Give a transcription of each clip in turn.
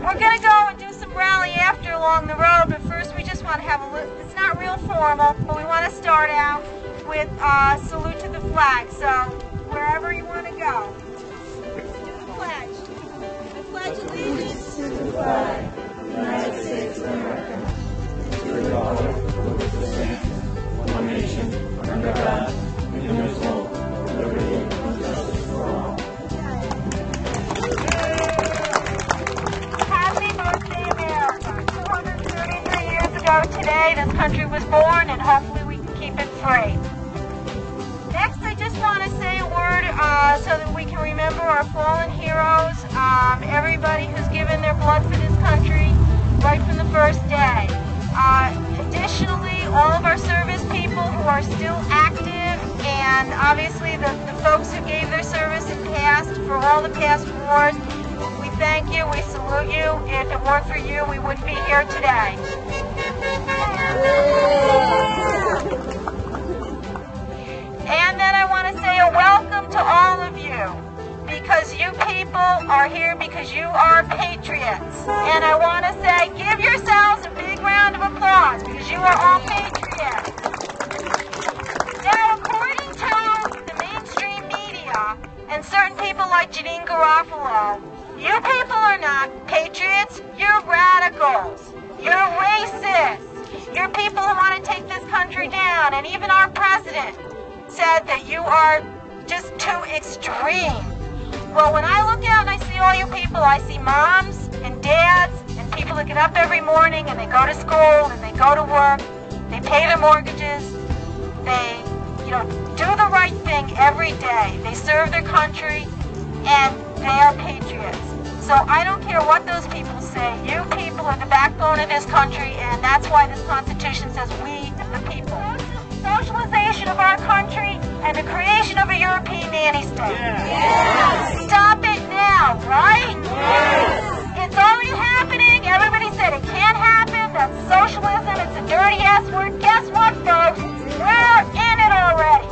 We're going to go and do some rally after along the road, but first we just want to have a little, it's not real formal, but we want to start out with salute to the flag. So wherever you want to go. Let's do the pledge. I pledge allegiance to the flag of the United States of America, to the republic for which it stands, one nation, under God, indivisible, with liberty and justice for all. Happy birthday, America! 233 years ago today, this country was born, and hopefully we can keep it free. Next, I just want to say a word so that we can remember our fallen heroes, everybody who's given their blood for this country right from the first day. Additionally, all of our service people who are still active, and obviously the folks who gave their service in past, for all the past wars, we thank you, we salute you. If it weren't for you, we wouldn't be here today. And then I want to say a welcome to all of you, because you people are here because you are patriots. And I want to say, give yourselves a big round of applause, because you are all patriots. Now, according to the mainstream media and certain people like Janine Garofalo, you people are not patriots, you're radicals, you're racists, you're people who want to take this country down, and even our president said that you are just too extreme. Well, when I look out and I see all you people, I see moms and dads and people that get up every morning and they go to school and they go to work, they pay their mortgages, they, do the right thing every day. They serve their country, and they are patriots. So I don't care what those people say. You people are the backbone of this country, and that's why this Constitution says we, the people. Socialization of our country and the creation of a European nanny-state. Yes. Stop it now, right? Yes. It's already happening. Everybody said it can't happen. That's socialism. It's a dirty-ass word. Guess what, folks? We're in it already.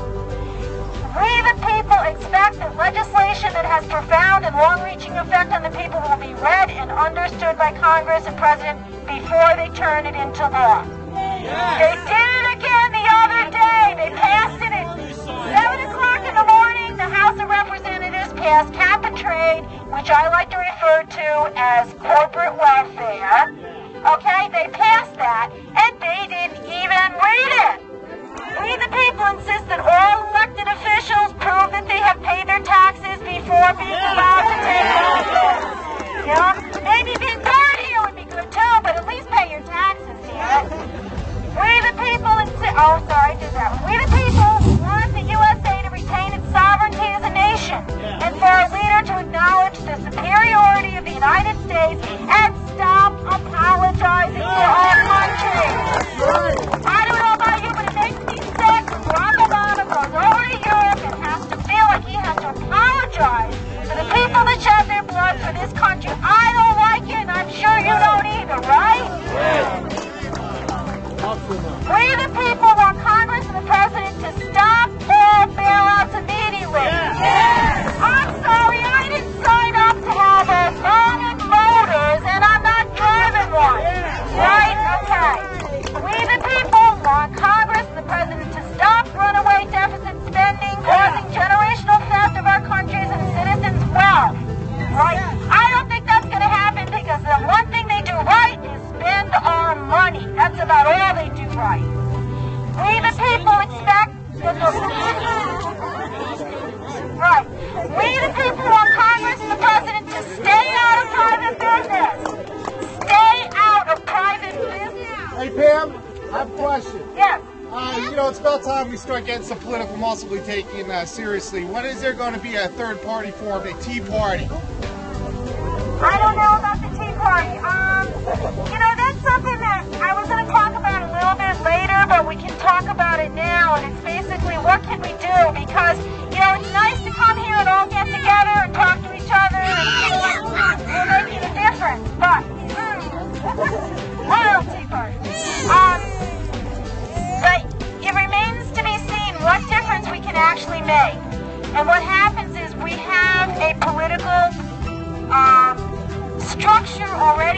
We, the people, expect that legislation that has profound and long-reaching effect on the people will be read and understood by Congress and President before they turn it into law. Yes. They did it again the other day. They passed it at 7 o'clock in the morning. The House of Representatives passed cap and trade, which I like to refer to as corporate welfare. Okay, they passed that, and they didn't even read it. We, the people, insist that all elected officials prove that they have paid their taxes before being allowed to take office. Maybe being third here would be good too, but at least pay your taxes here. We, the people, insist. Oh, sorry, I did that one. We, the people, want the USA to retain its sovereignty as a nation, and for our leader to acknowledge the superiority of the United States and stop apologizing for our country. I don't know about you, but it makes me sick when Barack Obama goes over to Europe and has to feel like he has to apologize to the people that shed their blood for this country. I don't like it, and I'm sure you don't either, right? We, the people, want Congress and the President to stop all bailouts immediately. Yes. I'm sorry, I didn't sign up to have a voting voters, and I'm not driving one. Right? Okay. We, the people, want Congress and the President to stop runaway deficit spending, causing generational theft of our country's and citizens' wealth. Right? I don't think that's going to happen, because the one thing they do right is spend our money. That's about all they do right. We, the people, expect that right. We, the people, want Congress and the President to stay out of private business. Stay out of private business. Hey, Pam, I have a question. Yes. It's about time we start getting some political muscle we taking seriously. When is there going to be a third party formed, a Tea Party? I don't know about the Tea Party. That's something that I was going to talk about a little bit later, but we can talk about it now, and it's basically what can we do, because, it's nice to come here and all get together and talk to each other and feel like we're making a difference, but, Tea Party. But it remains to be seen what difference we can actually make. And what happens is we have a political structure already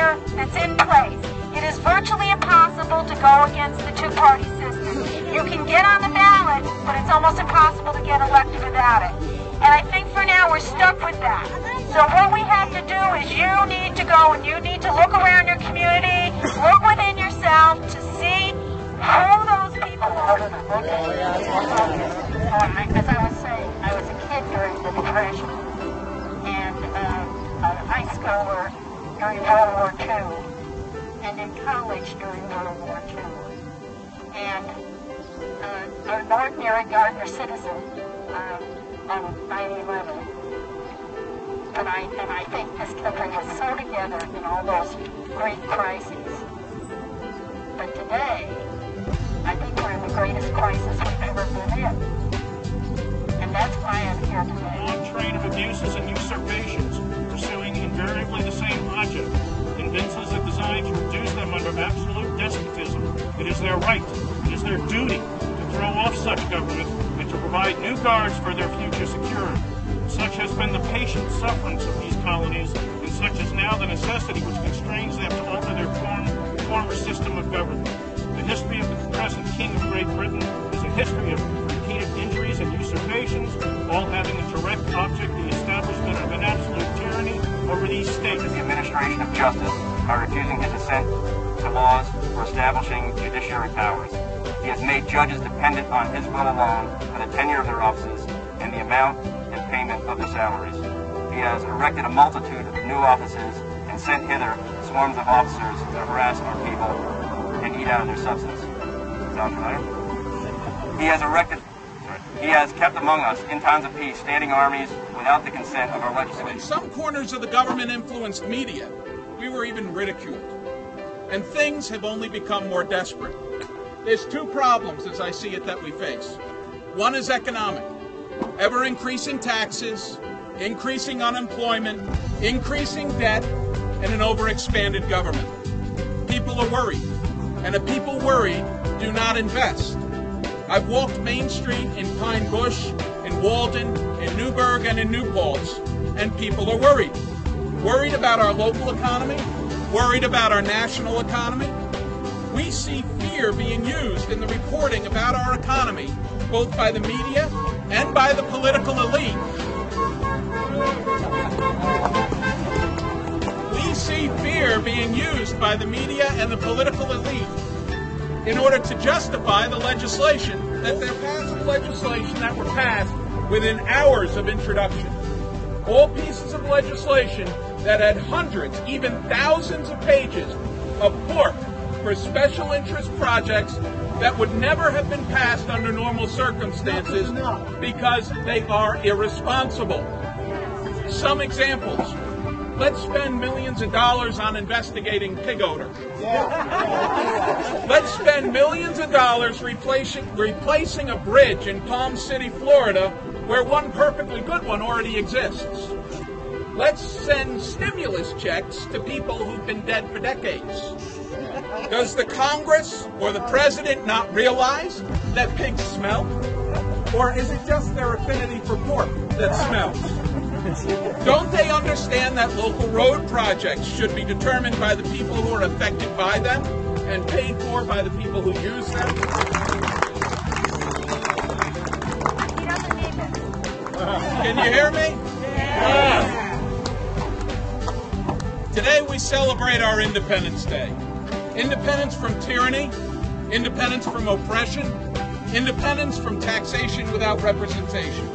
structure that's in place. It is virtually impossible to go against the two-party system. You can get on the ballot, but it's almost impossible to get elected without it. And I think for now we're stuck with that. So what we have to do is you need to go and you need to look around your community, look within yourself to see who those people are. As I was saying, I was a kid during the Depression and a high schooler during World War II and in college during World War II. And an ordinary Gardiner citizen on 9/11. And I think this country was so together in all those great crises. But today, I think we're in the greatest crisis we've ever been in. And that's why I'm here today. A long train of abuses and usurpations, pursuing invariably the same object, convinces the design to reduce them under absolute despotism. It is their right, it is their duty to throw off such government and to provide new guards for their future security. Such has been the patient sufferance of these colonies, and such is now the necessity which constrains them to alter their former system of government. The history of the present King of Great Britain is a history of repeated injuries and usurpations, all having a direct object the establishment of an absolute tyranny over these states. The administration of justice by refusing his assent to laws for establishing judiciary powers. He has made judges dependent on his will alone for the tenure of their offices and the amount and payment of their salaries. He has erected a multitude of new offices and sent hither swarms of officers to harass our people and eat out of their substance. Sound familiar? He has kept among us, in times of peace, standing armies without the consent of our legislature. In some corners of the government-influenced media, we were even ridiculed. And things have only become more desperate. There's two problems, as I see it, that we face. One is economic. Ever-increasing taxes, increasing unemployment, increasing debt, and an overexpanded government. People are worried, and the people worried do not invest. I've walked Main Street in Pine Bush, in Walden, in Newburgh, and in New Paltz, and people are worried. Worried about our local economy, worried about our national economy. We see fear being used in the reporting about our economy, both by the media and by the political elite. We see fear being used by the media and the political elite in order to justify the legislation, that they're passing legislation that were passed within hours of introduction. All pieces of legislation that had hundreds, even thousands of pages of pork for special interest projects that would never have been passed under normal circumstances because they are irresponsible. Some examples. Let's spend millions of dollars on investigating pig odor. Let's spend millions of dollars replacing a bridge in Palm City, Florida, where one perfectly good one already exists. Let's send stimulus checks to people who've been dead for decades. Does the Congress or the President not realize that pigs smell? Or is it just their affinity for pork that smells? Don't they understand that local road projects should be determined by the people who are affected by them and paid for by the people who use them? He doesn't need this. Can you hear me? Yeah. Today we celebrate our Independence Day. Independence from tyranny, independence from oppression, independence from taxation without representation.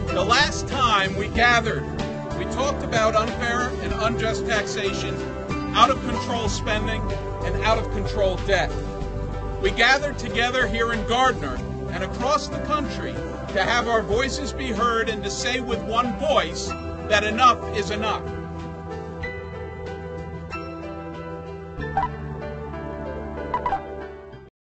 The last time we gathered, we talked about unfair and unjust taxation, out of control spending, and out of control debt. We gathered together here in Gardiner and across the country to have our voices be heard and to say with one voice that enough is enough.